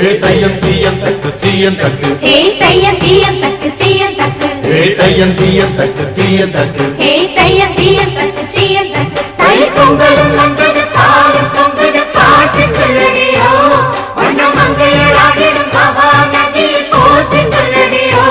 தையம் தீயம் தக்கு சீயம் தக்கு தையம் தீயம் தக்கு சீயம் தக்கு தையம் தீயம் தக்கு சீயம் தக்கு தையம் தீயம் தக்கு சீயம் தக்கு தை பொங்கலும் வந்தது பாலும் பொங்குது பாட்டு சொல்லடியோ வண்ண மங்கையர் ஆடிடும் பாபா நதியில் போற்றி சொல்லடியோ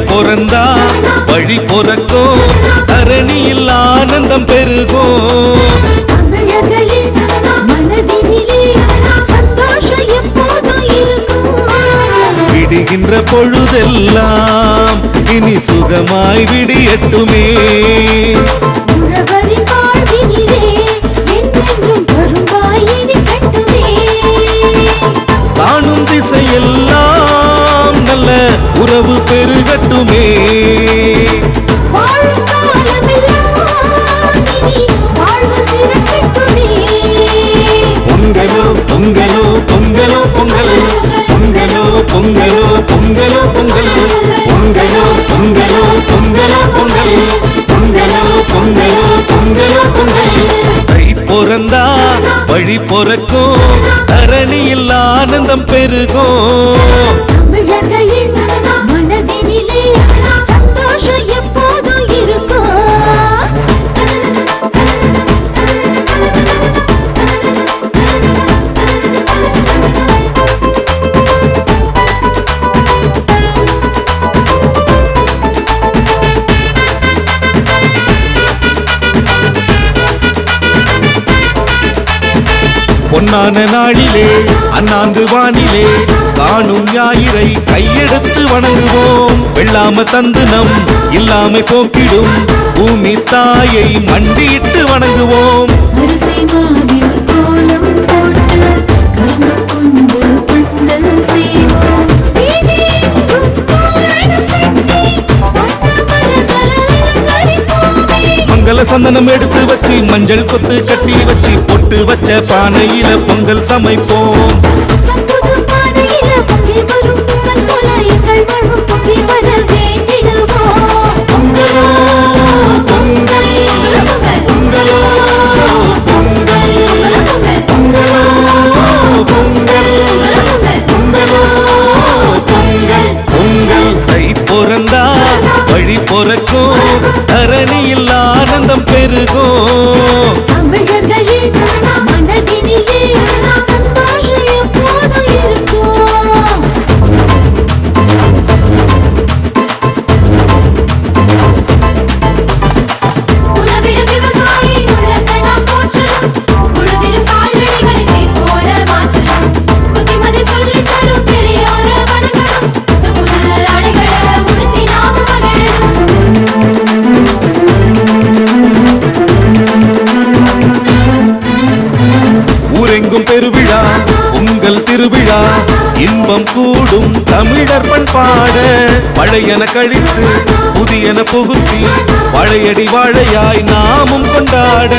பொறந்தா வழி பொறக்கும் தரணியில் ஆனந்தம் பெருகும் விடுகின்ற பொழுதெல்லாம் இனி சுகமாய் விடியட்டுமே காணும் திசையெல்லாம் நல்ல உறவு பெருகட்டுமே பொங்கலோ பொங்கலோ பொங்கலோ பொங்கல் பொங்கலோ பொங்கலோ பொங்கலோ பொங்கல் பொங்கலோ பொங்கலோ பொங்கலோ பொங்கல் பொங்கலோ பொங்கலோ பொங்கலோ பொங்கல் தை பொறந்தா வழி பொறக்கும் தரணியில் ஆனந்தம் பெருகும் பொன்னான நாளிலே அண்ணாந்து வானிலே காணும் ஞாயிறை கையெடுத்து வணங்குவோம் வெள்ளாம தந்து நம் இல்லாமை போக்கிடும் பூமி தாயை மண்டியிட்டு வணங்குவோம் மங்கள சந்தனம் எடுத்து வச்சு மஞ்சள் கொத்து கட்டி வச்சு பொட்டு வச்ச பானையில பொங்கல் சமைப்போம் தை பொறந்தா வழி பொறக்கும் தரணியில் ஆனந்தம் பெருகும் பெருவிழா உங்கள் திருவிழா இன்பம் கூடும் தமிழர் பண்பாட பழையன கழித்து புதியன புகுத்தி பழையடி வாழையாய் நாமும் கொண்டாட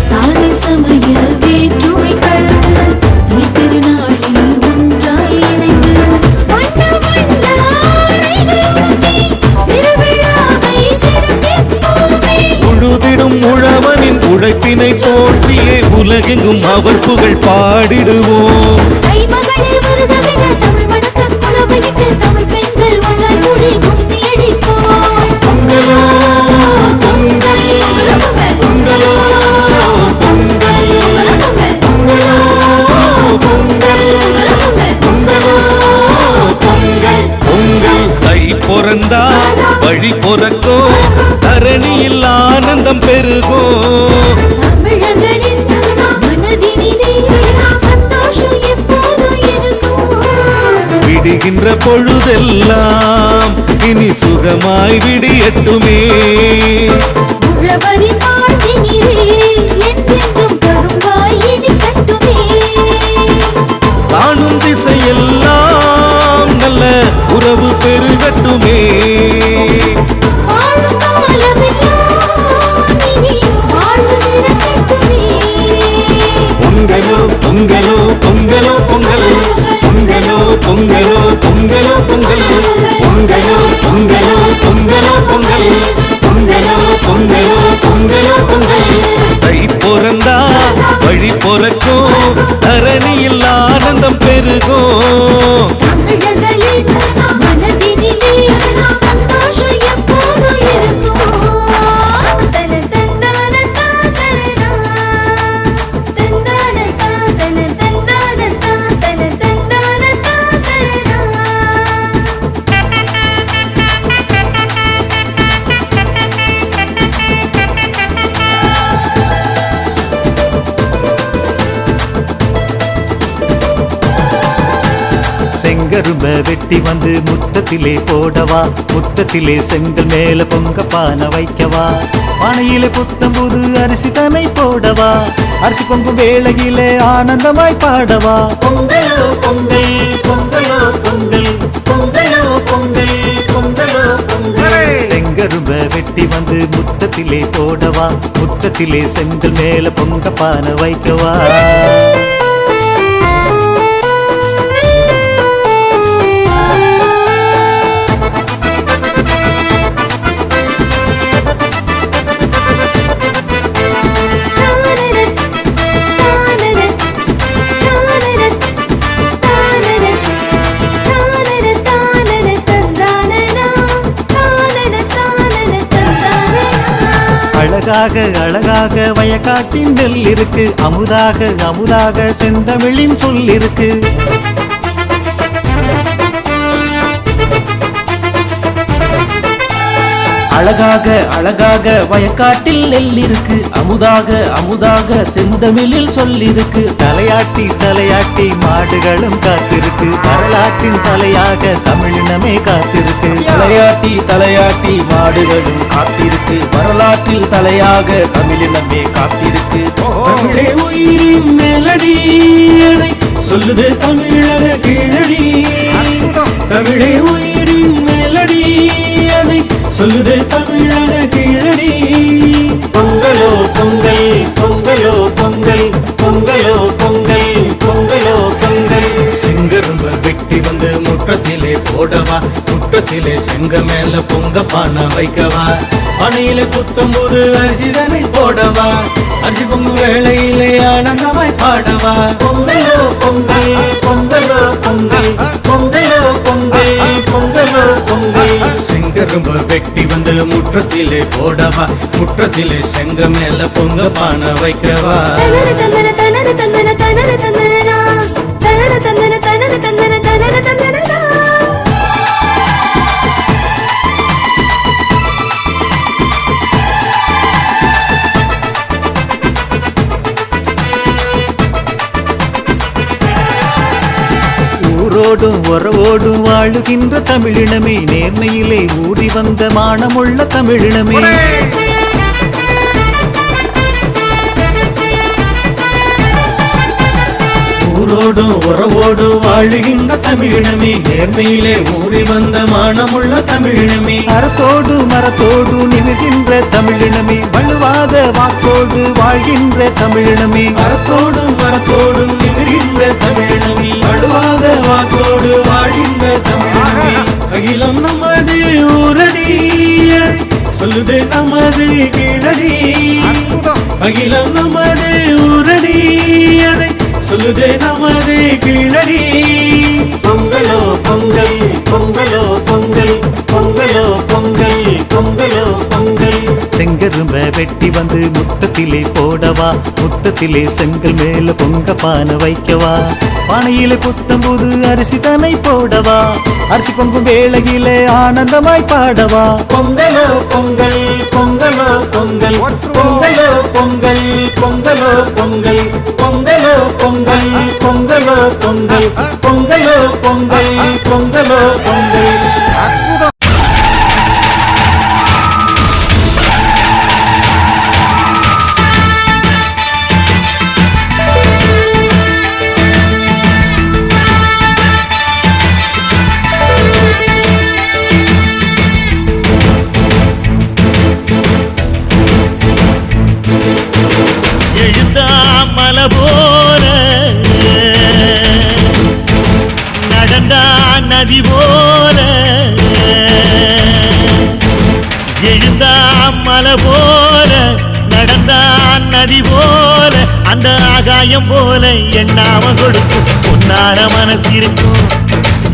சாதி சமய வேற்றுமை கலந்து திருநாளில் ஒன்றாய் இணைந்து அவர் புகழ் பாடிடுவோம். கைமகளே வருகவென தமிழ் வணக்க குலவையிட்டு தமிழ் பெண்கள் ஒன்றாய் கூடி கும்மி அடிப்போம். பொங்கலோ பொங்கல், பொங்கலோ பொங்கல், பொங்கலோ பொங்கல், பொங்கலோ பொங்கல். பொங்கல் தை பிறந்தா வழி பிறக்கும், தரணியில் ஆனந்தம் பெருகும். தமிழர்களின் மனதினிலே சந்தோஷம் எப்போதும் இருக்கும். விடுகின்ற பொழுதெல்லாம் இனி சுகமாய் விடியட்டுமே. உழவரின் வாழ்வினிலே என்றென்றும் கரும்பாய் இனிக்கட்டுமே. காணும் திசையெல்லாம் நல்ல உறவு பெருகட்டுமே. வாழும் காலமெல்லாம் இனி வாழ்வு சிறக்கட்டுமே. பொங்கலோ பொங்கலோ பொங்கலோ பொங்கல், பொங்கலோ பொங்கலோ பொங்கலோ பொங்கல், பொங்கலோ பொங்கலோ பொங்கலோ பொங்கல், பொங்கலோ பொங்கலோ பொங்கலோ பொங்கல். தை பிறந்தா வழி பிறக்கும், தரணியில் ஆனந்தம் பெருகும். தமிழர்களின் மனதினிலே சந்தோஷம் எப்போதும் இருக்கும். தன தந்தான தாதனா, தந்தான தாதன தந்தான தாதன தந்தான தாதனா. செங்கரும்ப வெட்டி வந்து முற்றத்திலே போடவா, முற்றத்திலே செங்கல் மேல பொங்க பானை வைக்கவா, பானையிலே புத்தம்புது அரிசி தனை போடவா, அரிசி பொங்கும் வேளையிலே ஆனந்தமாய் பாடவா. பொங்கலோ பொங்கல், பொங்கலோ பொங்கல், பொங்கலோ பொங்கல், பொங்கலோ பொங்கல். செங்கரும்ப வெட்டி வந்து முற்றத்திலே போடவா, முற்றத்திலே செங்கல் மேல பொங்க பானை வைக்கவா. அழகாக அழகாக வயக்காட்டின் நெல் இருக்கு, அமுதாக அமுதாக செந்தமிழின் சொல் இருக்கு. அழகாக அழகாக வயக்காட்டில் நெல் இருக்கு, அமுதாக அமுதாக செந்தமிழில் சொல்லிருக்கு. தலையாட்டி தலையாட்டி மாடுகளும் காத்திருக்கு, வரலாற்றின் தலையாக தமிழினமே காத்திருக்கு. தலையாட்டி தலையாட்டி மாடுகளும் காத்திருக்கு, வரலாற்றில் தலையாக தமிழினமே காத்திருக்கு. தமிழே உயிரின் மெலடி, அதை சொல்லுது தமிழக கீழடி. தமிழே உயிரின் மெலடி, அதை சொல்லுது தமிழக கீழடி. பொங்கலோ பொங்கல், பொங்கலோ பொங்கல், பொங்கலோ பொங்கல், பொங்கலோ பொங்கல். செங்கரும்ப வெட்டி வந்து முற்றத்திலே போடவா, முற்றத்திலே செங்க மேல பொங்க பானை வைக்கவா, பானையிலே புத்தம்போது அரிசி தனை போடவா, அரிசி பொங்கும் வேளையிலே ஆனந்தமாய் பாடவா. பொங்கலோ பொங்கல், பொங்கலோ பொங்கல், பொங்கலோ பொங்கல், பொங்கலோ பொங்கல். செங்கரும்ப வெட்டி வந்து முற்றத்திலே போடவா, முற்றத்திலே செங்க மேல பொங்க பானை வைக்கவா. தனன தந்தன தனன தந்தன தனன தந்தனனா, தனன தந்தன தனன தந்தன தனன தந்தனனா. ஊரோடும் உறவோடும் வாழுகின்ற தமிழினமே, நேர்மையிலே ஊறி வந்த மானமுள்ள தமிழினமே. ஊரோடும் உறவோடும் வாழுகின்ற தமிழினமே, நேர்மையிலே ஊறி வந்த மானமுள்ள தமிழினமே. அறத்தோடு மரத்தோடு நிமிர்கின்ற தமிழினமே, வலுவாத வாக்கோடு வாழ்கின்ற தமிழினமே. அறத்தோடும் மரத்தோடும் நிமிர்கின்ற தமிழினமே, வலுவாத வாக்கோடு வாழ்கின்ற தமிழினமே. அகிலம் நமது ஊரடி, சொல்லுது நமது கீழடி. அகிலம் நமது ஊரடி, பொங்குது நமது கீழடி. பொங்கலோ பொங்கல் பொங்கலோ பொங்கல் பொங்கலோ பொங்கல் பொங்கலோ பொங்கல். செங்கரும்ப வெட்டி வந்து முத்தத்திலே போடவா, முத்தத்திலே செங்கல் மேல பொங்க பானை வைக்கவா, பானையிலே புத்தம்புது அரிசி தனை போடவா, அரிசி பொங்கும் வேளையிலே ஆனந்தமாய் பாடவா. பொங்கலோ பொங்கல் பொங்கலோ பொங்கல் பொங்கலோ பொங்கல் பொங்கலோ பொங்கல் பொங்கலோ பொங்கல் பொங்கலோ பொங்கல் பொங்கலோ பொங்கல் பொங்கலோ பொங்கல். மலை போல நடந்தா நதி போல, எழுந்தா மலை போல நடந்தா நதி போல, அந்த ஆகாயம் போல எண்ணாம கொடுக்கும் பொன்னார மனசு இருக்கும்.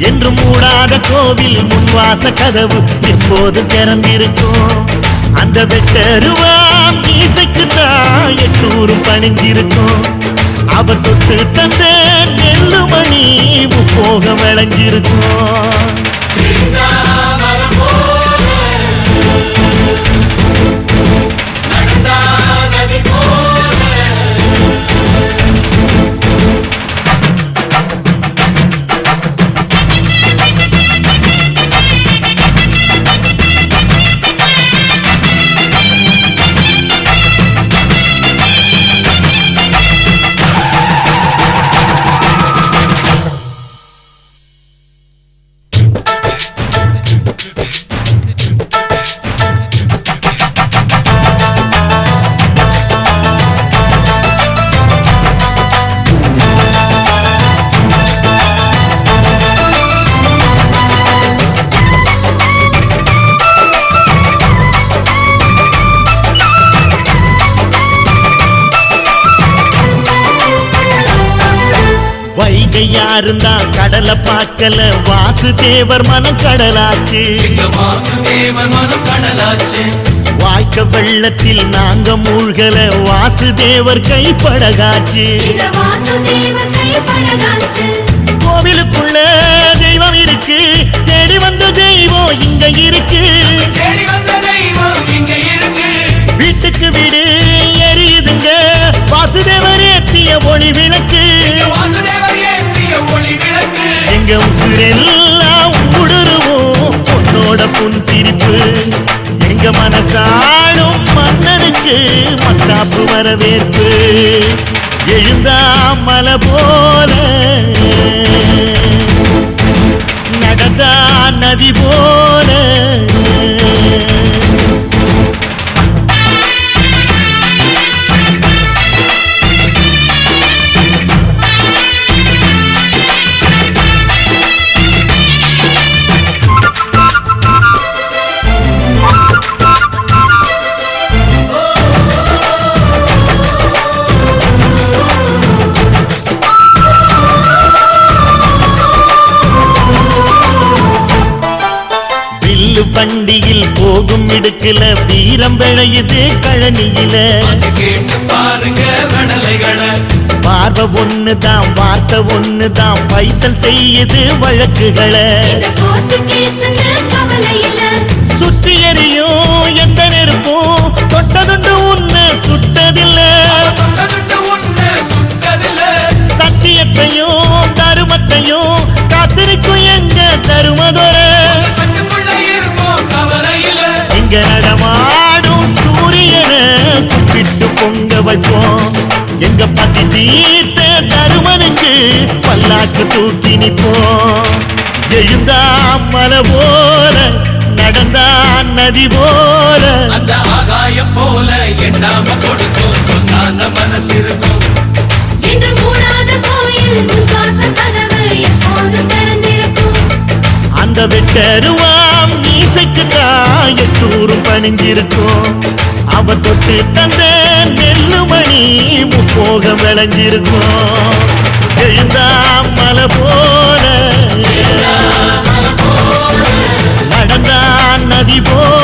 என்று மூடாத கோவில் முன்வாச கதவு எப்போது திறந்திருக்கும். அந்த வெட்டருவாம் மீசைக்குத்தான் எட்டூரும் பணிஞ்சிருக்கும். அவ தொட்டு தந்த நெல்லுமணி முப்போக விளைஞ்சிருக்கும். யாருந்தா கடலை பார்க்கல, வாசுதேவர் மனம் கடலாச்சு. வாய்க்க வெள்ளத்தில் நாங்க மூழ்கல, வாசுதேவர் கைப்படகாச்சு. கோவிலுக்குள்ள தெய்வம் இருக்கு, தேடி வந்த தெய்வம் இங்க இருக்கு. வீட்டுக்கு வீடு எரியுதுங்க வாசுதேவர் ஏற்றிய ஒளி விளக்கு. எங்க உசுரெல்லாம் ஊடுருவோம் உன்னோட புன் சிரிப்பு. எங்க மனசாடும் மன்னனுக்கு மத்தாப்பு வரவேற்பு. எழுந்தா மலை போல நடந்தா நதி போல. வண்டியில் போகும் இடுக்குல வீரம் விளையுது கழனியில. பார்வை ஒண்ணுதான் வார்த்தை ஒண்ணுதான் பைசல் செய்யுது வழக்குகளை. சுற்றி எறியும் எந்த நெருப்பும் தொட்டதுண்டு உன்னை சுட்டதில்லை. சத்தியத்தையும் தருமத்தையும் காத்திருக்கும் எங்க தருமதொர. இங்க நடமாடும் சூரியனை கும்பிட்டு பொங்க வைப்போம். எங்க பசி தீர்த்த தருமனுக்கு பல்லாக்கு தூக்கி நிற்போம். எழுந்தா மலை போல நடந்தா நதி போல, அந்த ஆகாயம் போல எண்ணாம கொடுக்கும் பொன்னான மனசு இருக்கும். என்று மூடாத கோயில் முன்வாச கதவு எப்போதும் திறந்திருக்கும். அந்த வெட்டருவாம் மீசைக்குத்தான் எட்டூரும் பணிஞ்சிருக்கும் அவ தொட்டு தந்த நெல்லுமணி முப்போக விளைஞ்சிருக்கும் எழுந்தா மலை போல நடந்தா நதி போல